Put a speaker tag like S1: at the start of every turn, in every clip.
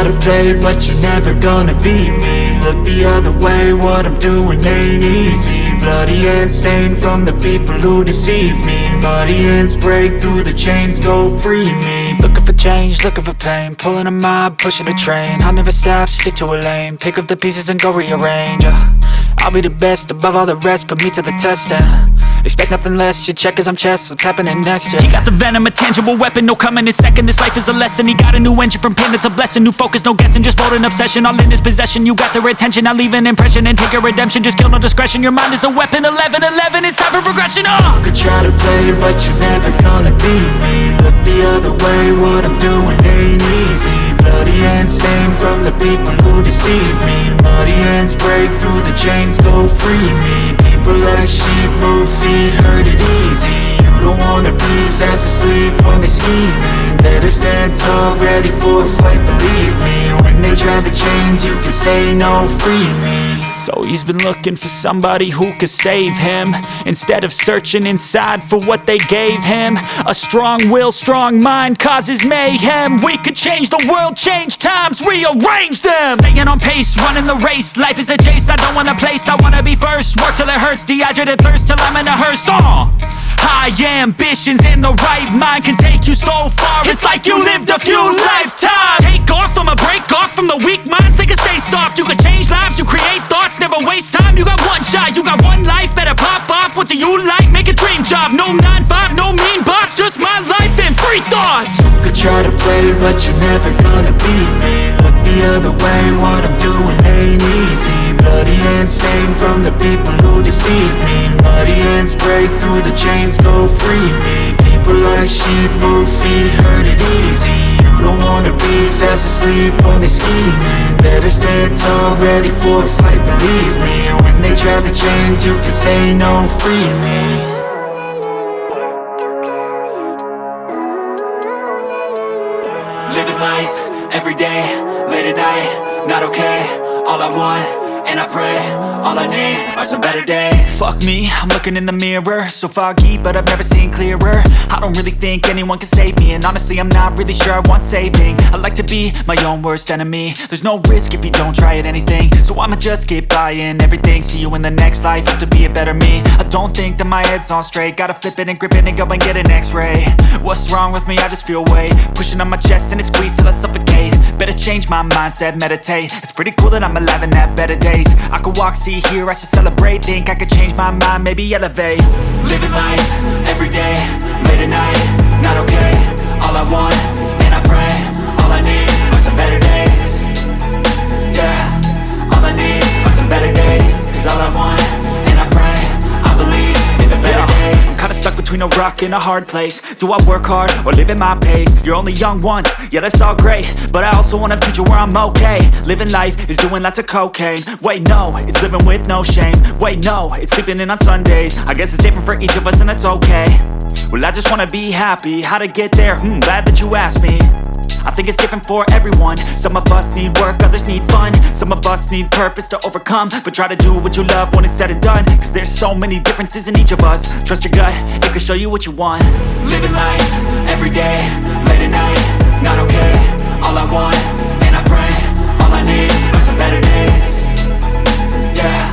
S1: try to play, but you're never gonna beat me. Look the other way, what I'm doing ain't easy. Bloody hands stained from the people who deceive me. Muddy hands break through the chains, go free me. Looking for change, looking for pain, pulling a mob, pushing a train. I'll never stop, stick to a lane, pick up the pieces and go rearrange. I'll be the best above all the rest, put me to the test and expect nothing less, you check as I'm chess, what's happening next, yeah. He got the venom, a tangible weapon, no coming in second. This life is a lesson, he got a new engine from pain, it's a blessing. New focus, no guessing, just bold and obsession, all in his possession. You got their attention, I'll leave an impression and take your redemption. Just kill, no discretion, your mind is a weapon. 11-11, it's time for progression, You could try to play, but you're never gonna beat me. Look the other way, what I'm doing ain't easy. Bloody hands stained from the people who deceive me. Muddy hands break through the chains, go free me. People like sheep move feet, hurt it easy. You don't wanna be fast asleep when they scheming. Better stand tall, ready for a fight, believe me. When they try the chains, you can say no, free me. So he's been looking for somebody who could save him, instead of searching inside for what they gave him. A strong will, strong mind causes mayhem. We could change the world, change times, rearrange them. Staying on pace, running the race. Life is a chase, I don't want a place, I wanna be first. Work till it hurts, dehydrated thirst till I'm in a hearse. High ambitions in the right mind can take you so far. It's like you lived a few lifetimes. Take off from a break off from the weak minds, they can stay soft. You can change lives, you create thoughts, never waste time. You got one shot, you got one life, better pop off. What do you like? Make a dream job. No 9-5, no mean boss, just my life and free thoughts. You could try to play, but you're never gonna beat me. Look the other way, what I'm doing ain't easy. Bloody hands stained from the people who deceive me. Muddy hands break through the chains, go free me. People like sheep move feet, hurt it easy. You don't wanna be fast asleep when they scheming. Better stand tall, ready for a fight, believe me. When they try the chains, you can say no, free me. Living life, every day, late at night, not okay. All I want, and I pray, all I need are some better days. Fuck me, I'm looking in the mirror, so foggy, but I've never seen clearer. I don't really think anyone can save me, and honestly I'm not really sure I want saving. I like to be my own worst enemy. There's no risk if you don't try at anything, so I'ma just keep buying everything. See you in the next life, have to be a better me. I don't think that my head's on straight, gotta flip it and grip it and go and get an x-ray. What's wrong with me? I just feel weight pushing on my chest and it squeezes till I suffocate. Better change my mindset, meditate. It's pretty cool that I'm alive and have better days. I could walk, see, hear, I should celebrate. Think I could change my mind, maybe elevate. Living life, every day, late at night, not okay. All I want, and I pray, all I need are some better days. Yeah, all I need are some better days. Cause all I want, and I pray, I believe in the better days. I'm kinda stuck between a rock and a hard place. Do I work hard or live at my pace? You're only young once, yeah that's all great, but I also want a future where I'm okay. Living life is doing lots of cocaine. Wait no, it's living with no shame. Wait no, it's sleeping in on Sundays. I guess it's different for each of us and that's okay. Well I just wanna be happy, how to get there? Glad that you asked me. I think it's different for everyone. Some of us need work, others need fun. Some of us need purpose to overcome. But try to do what you love when it's said and done. Cause there's so many differences in each of us. Trust your gut, it can show you what you want. Living life, every day, late at night, not okay. All I want, and I pray, all I need are some better days. Yeah,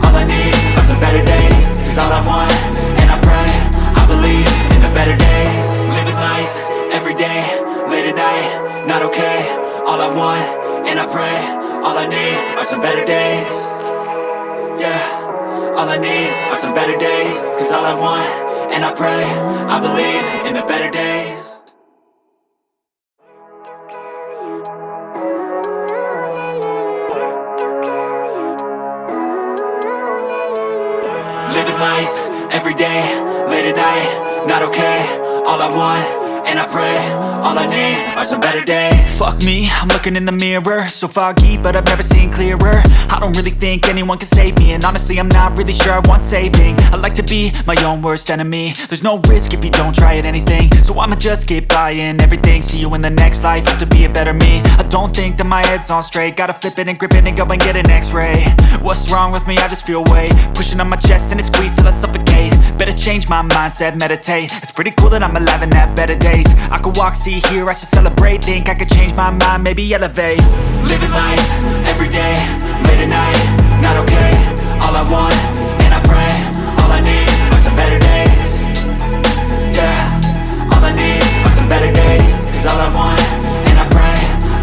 S1: all I need are some better days. Cause all I want, and I pray, I believe in the better days. Living life, every day, late at night, not okay. All I want, and I pray, all I need are some better days. Yeah, all I need are some better days. Cause all I want, and I pray, I believe in the better days. Living life, every day, late at night, not okay. All I want, and I pray, all I need are some better days. Fuck me, I'm looking in the mirror, so foggy, but I've never seen clearer. I don't really think anyone can save me, and honestly I'm not really sure I want saving. I like to be my own worst enemy. There's no risk if you don't try at anything, so I'ma just keep buying everything. See you in the next life, have to be a better me. I don't think that my head's on straight, gotta flip it and grip it and go and get an x-ray. What's wrong with me? I just feel weight pushing on my chest and it squeezes till I suffocate. Better change my mindset, meditate. It's pretty cool that I'm alive and have better days. I could walk, see,
S2: see here, I should celebrate. Think I could change my mind, maybe elevate.
S1: Living life, everyday, late at night, not okay. All I want, and I pray, all I need are some better days. Yeah, all I need are some better days. Cause all I want, and I pray,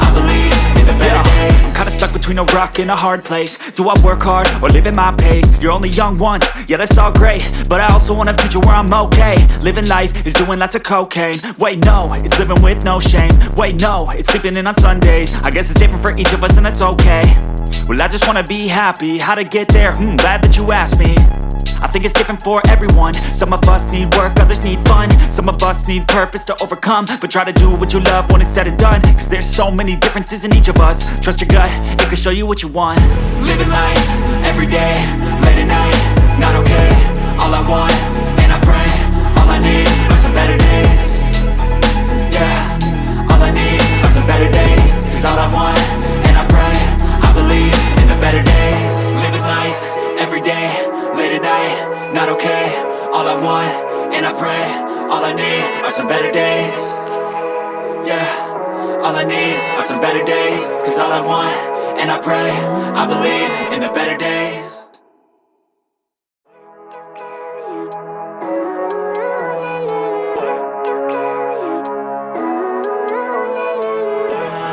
S1: I believe in the better days.
S2: I'm kinda stuck between a rock and a hard place. Do I work hard or live at my pace? You're only young once, yeah that's all great, but I also want a future where I'm okay. Living life is doing lots of cocaine. Wait no, it's living with no shame. Wait no, it's sleeping in on Sundays. I guess it's different for each of us and that's okay. Well I just wanna be happy, how to get there? Glad that you asked me. I think it's different for everyone. Some of us need work, others need fun. Some of us need purpose to overcome. But try to do what you love when it's said and done. Cause there's so many differences in each of us. Trust your gut, it can show you what you want.
S1: Living life, everyday, late at night, not okay. All I want, and I pray, all I need are some better days. Yeah, all I need are some better days. Cause all I want, and I pray, I believe in the better days. Living life, everyday, late at night, not okay. All I want, and I pray, all I need are some better days. Yeah, all I need are some better days. Cause all I want, and I pray, I believe in the better days.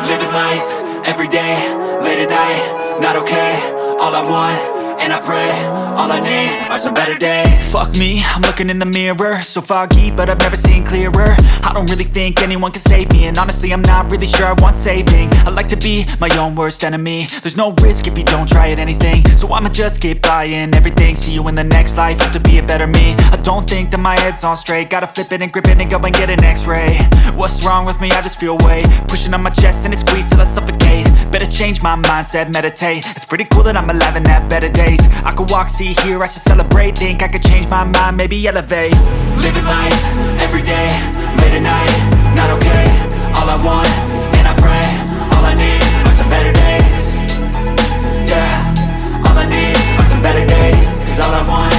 S1: Living life, everyday, late at night, not okay. All I want, and I pray, all I need are some better days.
S2: Fuck me, I'm looking in the mirror. So foggy, but I've never seen clearer. I don't really think anyone can save me. And honestly, I'm not really sure I want saving. I like to be my own worst enemy. There's no risk if you don't try at anything. So I'ma just keep buying everything. See you in the next life, have to be a better me. I don't think that my head's on straight. Gotta flip it and grip it and go and get an x-ray. What's wrong with me? I just feel weight pushing on my chest and it squeezes till I suffocate. Better change my mindset, meditate. It's pretty cool that I'm alive and have better days. I could walk, see, hear, I should celebrate. Think I could change my mind, maybe elevate.
S1: Living life, everyday, late at night, not okay. All I want, and I pray, all I need are some better days. Yeah, all I need are some better days. Cause all I want,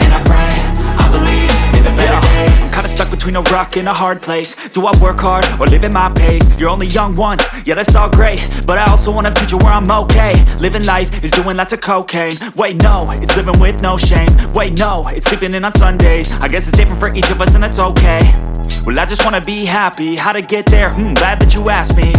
S1: and I pray, I believe in the better days.
S2: I'm kinda stuck between a rock and a hard place. Do I work hard or live at my pace? You're only young once, yeah that's all great, but I also want a future where I'm okay. Living life is doing lots of cocaine. Wait no, it's living with no shame. Wait no, it's sleeping in on Sundays. I guess it's different for each of us and that's okay. Well I just wanna be happy, how to get there? Glad that you asked me.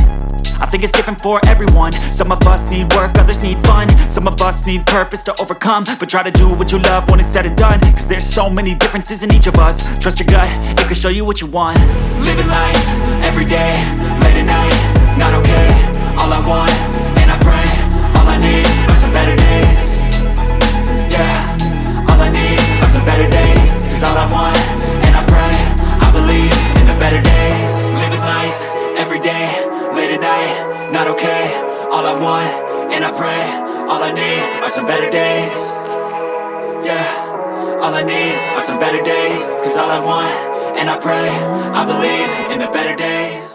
S2: I think it's different for everyone. Some of us need work, others need fun. Some of us need purpose to overcome. But try to do what you love when it's said and done. Cause there's so many differences in each of us. Trust your gut, it can show you what you want.
S1: Living life, everyday, late at night, not okay. All I want, and I pray, all I need are some better days. Yeah, all I need are some better days. Cause all I want, and I pray, I believe in the better days. Living life, everyday, late at night, not okay. All I want, and I pray, all I need are some better days. Yeah, all I need are some better days. Cause all I want, and I pray, I believe in the better days.